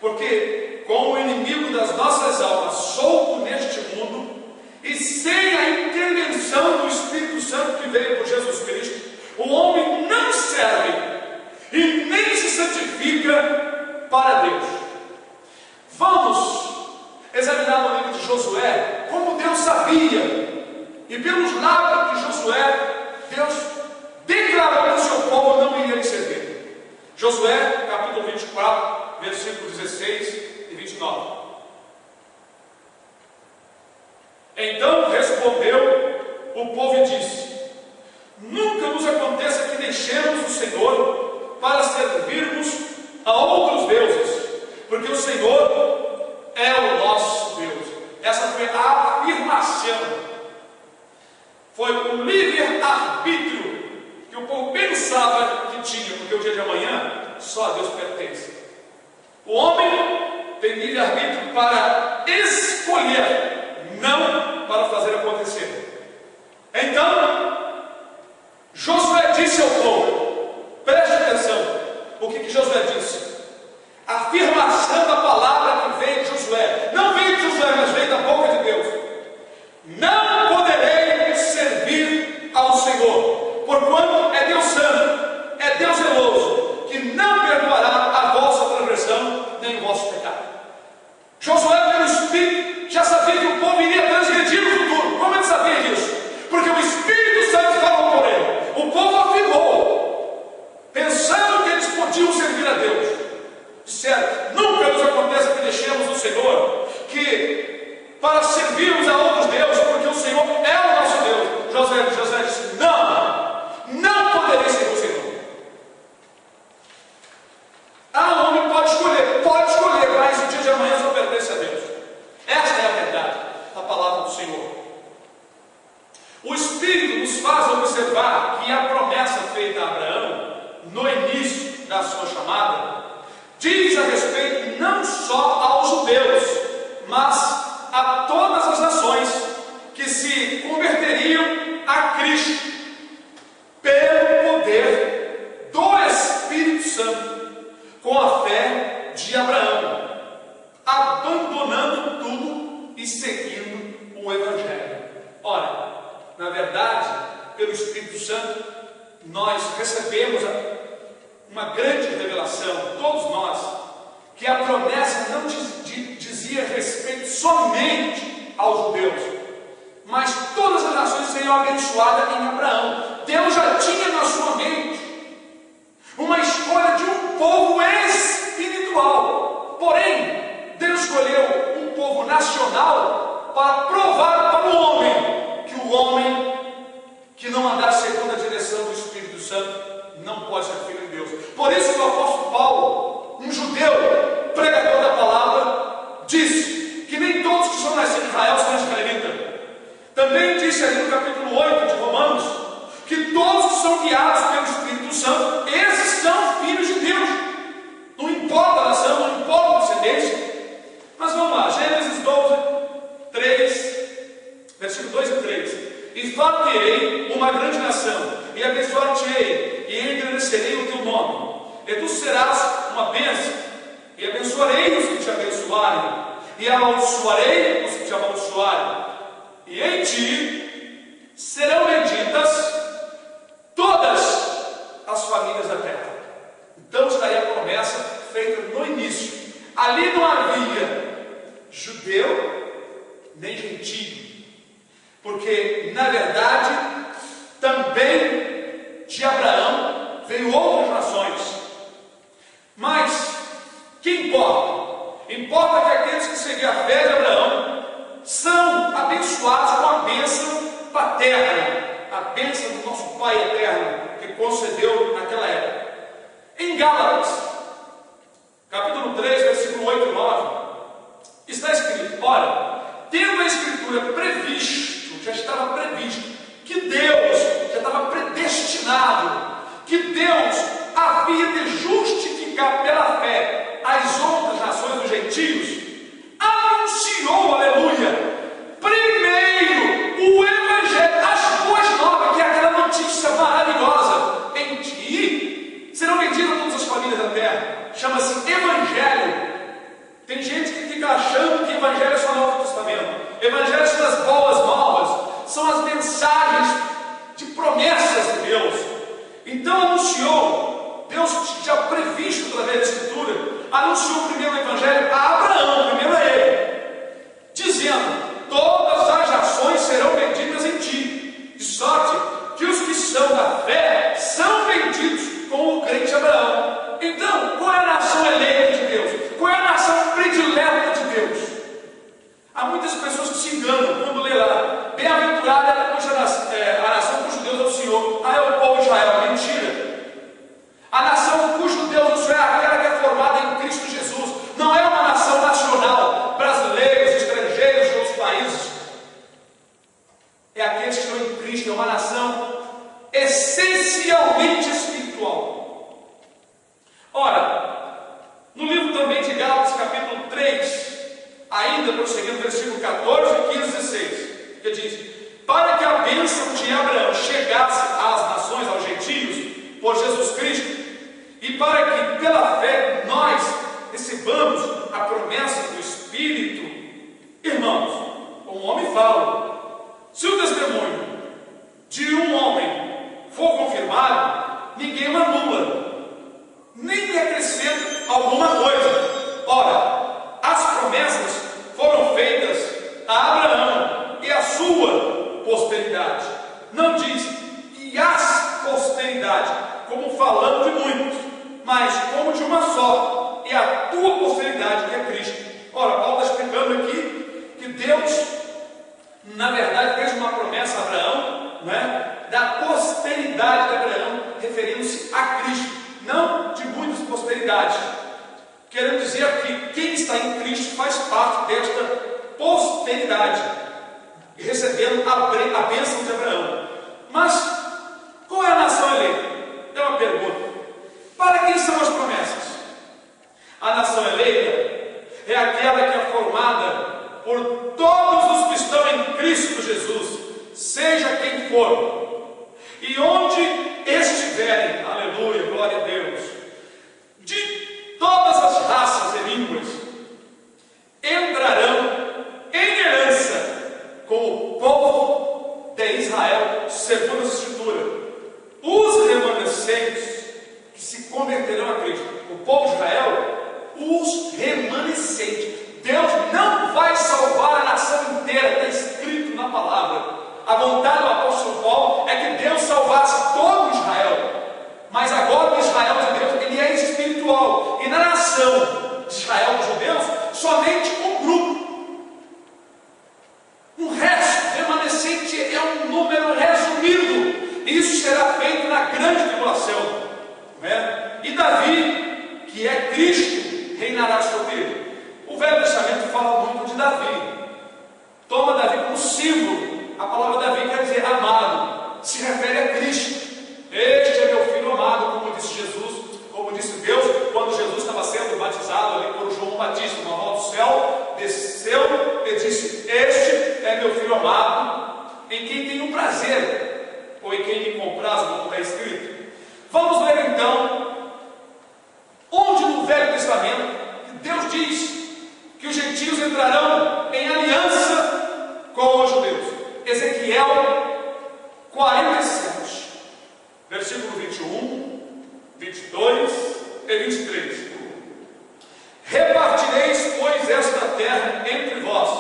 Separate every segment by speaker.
Speaker 1: Porque com o inimigo das nossas almas solto neste mundo, e sem a intervenção do Espírito Santo que veio por Jesus Cristo, o homem não serve e nem se santifica para Deus. Vamos examinar no livro de Josué como Deus sabia, e pelos lábios de Josué, Deus declarou que o seu povo não iria lhe servir. Josué, capítulo 24, versículos 16 e 29. Então respondeu o povo e disse: nunca nos aconteça que deixemos o Senhor para servirmos a outros deuses, porque o Senhor é o nosso Deus. Essa foi a afirmação, foi o livre-arbítrio que o povo pensava que tinha, porque o dia de amanhã só a Deus pertence. O homem tem livre-arbítrio para escolher, não para fazer acontecer. Então, Josué disse ao povo, preste atenção, o que Josué disse? A afirmação da palavra que veio de Josué, não veio de Josué, mas veio da boca de Deus: não poderei servir ao Senhor, porquanto é Deus santo, é Deus zeloso, que não perdoará a vossa transgressão, nem o vosso pecado. Josué, pelo Espírito, já sabia que o povo iria transgredir no futuro. Como ele sabia disso? Porque o Espírito Santo falou por ele. O povo afirmou, pensando que eles podiam servir a Deus. Disseram: nunca nos aconteça que deixemos o Senhor, que para servirmos a outros deuses, porque o Senhor é o nosso Deus. Josué disse: não poderei servir o Senhor. O homem pode escolher, mas o dia de amanhã só pertence a Deus. Essa é a verdade, a palavra do Senhor. O Espírito nos faz observar que a promessa feita a Abraão, no início da sua chamada, diz a respeito não só aos judeus, mas a todas as nações que se converteriam a Cristo pelo poder do Espírito Santo, com a fé de Abraão, abandonando tudo e seguindo o Evangelho. Ora, na verdade, pelo Espírito Santo, nós recebemos uma grande revelação, todos nós, que a promessa não dizia respeito somente aos judeus, mas todas as nações seriam abençoadas em Abraão. Deus já tinha na sua mente uma escolha de um povo espiritual, porém Deus escolheu um povo nacional para provar para o homem que o homem que não andar segundo a direção do Espírito Santo não pode ser filho de Deus. Por isso que o apóstolo Paulo, um judeu, pregador da palavra, disse que nem todos que são nascidos em Israel são israelitas. Também disse ali no capítulo 8 de Romanos, que todos que são guiados pelo Espírito Santo, esses são filhos de Deus. Não importa a nação, não importa a descendência. Mas vamos lá, Gênesis 12, 3, versículo 2 e 3. E fartei uma grande nação, e abençoar-te-ei, e engrandecerei o teu nome, e tu serás uma bênção, e abençoarei os que te abençoarem, e amaldiçoarei os que te amaldiçoarem, e em ti serão benditas todas as famílias da terra. Então está aí a promessa feita no início. Ali não havia judeu nem gentio, porque na verdade também de Abraão veio outras nações. Mas que importa? Importa que aqueles que seguiam a fé de Abraão são abençoados com a bênção paterna, a bênção do nosso Pai eterno, que concedeu naquela época. Em Gálatas, capítulo 3, versículo 8 e 9, está escrito: olha, tendo a Escritura previsto, já estava previsto, que Deus já estava predestinado, que Deus havia de justificar pela fé as outras nações dos gentios, anunciou, aleluia, primeiro o Evangelho, as boas novas, que é aquela notícia maravilhosa: em ti serão benditas todas as famílias da terra. Chama-se Evangelho. Então anunciou, Deus já previsto através da Escritura, anunciou primeiro o Evangelho a Abraão, primeiro a ele, dizendo: todas as nações serão benditas em ti, de sorte que os que são da fé são benditos com o crente Abraão. Então, qual é a nação eleita de Deus? Qual é a nação predileta de Deus? Há muitas pessoas que se enganam quando lê lá: bem-aventurada a nação cujo Deus é o Senhor. Ah, é o povo de Israel. Mentira! A nação cujo Deus é o Senhor é aquela que é formada em Cristo Jesus. Não é uma nação nacional, brasileiros, estrangeiros de outros países. É aqueles que estão em Cristo. É uma nação essencialmente espiritual. Ora, no livro também de Gálatas, capítulo 3, ainda prosseguindo, versículo 14, 15 e 16, que diz: para que a bênção de Abraão chegasse às nações, aos gentios, por Jesus Cristo, e para que pela fé nós recebamos a promessa do Espírito. Irmãos, um homem fala, se o testemunho de um homem for confirmado, ninguém o anula, nem lhe acrescenta alguma coisa. Ora, as promessas foram feitas a Abraão e a sua posteridade. Não diz e as posteridade, como falando de muitos, mas como de uma só, e a tua posteridade, que é Cristo. Ora, Paulo está explicando aqui que Deus, na verdade, fez uma promessa a Abraão, não é? Da posteridade de Abraão, referindo-se a Cristo, não de muitas posteridades. Querendo dizer que quem está em Cristo faz parte desta posteridade, recebendo a bênção de Abraão. Mas qual é a nação eleita? É uma pergunta. Para quem são as promessas? A nação eleita é aquela que é formada por todos os que estão em Cristo Jesus, seja quem for, e onde estiverem, aleluia, glória a Deus, de todas as raças e línguas, entrarão em herança com o povo de Israel, segundo a Escritura. Os remanescentes que se converterão a Cristo, o povo de Israel, os remanescentes. Deus não vai salvar a nação inteira, está escrito na palavra. A vontade do apóstolo Paulo é que Deus salvasse todo Israel. Mas agora o Israel de Deus, ele é espiritual. E na nação de Israel dos judeus, somente um grupo. O resto, remanescente, é um número resumido. Isso será feito na grande tribulação. Não é? E Davi, que é Cristo, reinará sobre ele. O Velho Testamento fala muito de Davi. Toma Davi como símbolo. A palavra Davi quer dizer amado. Se refere a Cristo. Este é meu filho amado, como disse Jesus, como disse Deus, quando Jesus estava sendo batizado ali por João Batista, uma voz do céu, desceu e disse: este é meu filho amado, em quem tenho prazer, ou em quem me compraz, como está escrito. Vamos ler então, onde no Velho Testamento, Deus diz que os gentios entrarão em aliança com os judeus. Ezequiel 47, versículo 21, 22 e 23. Repartireis, pois, esta terra entre vós,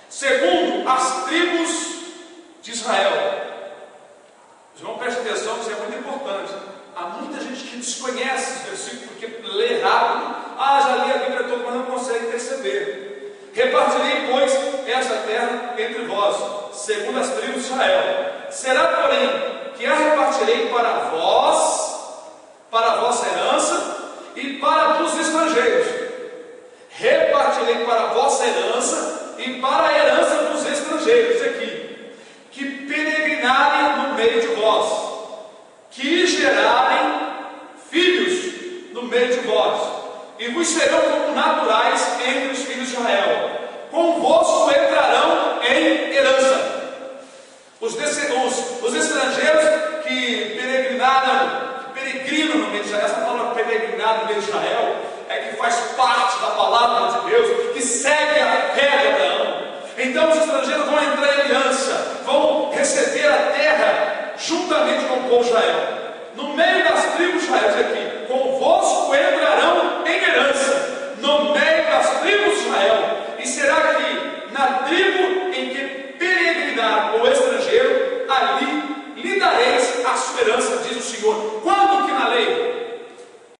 Speaker 1: segundo as tribos de Israel. Irmão, preste atenção, que isso é muito importante. Há muita gente que desconhece esse versículo, porque lê rápido. Já li a Bíblia toda, mas não consegue perceber. Repartirei, pois, esta terra entre vós, segundo as tribos de Israel. Será, porém, que a repartirei para vós, para a vossa herança e para dos estrangeiros. Repartirei para a vossa herança e para a herança dos estrangeiros. Aqui, que peregrinarem no meio de vós, que gerarem filhos no meio de vós, e vos serão como naturais entre os filhos de Israel. Convosco entrarão em herança. Os estrangeiros que peregrinam no meio de Israel, essa palavra peregrinar no meio de Israel é que faz parte da palavra de Deus, que segue a fé de Abraão. Então os estrangeiros vão entrar em aliança, vão receber a terra juntamente com o povo de Israel. no meio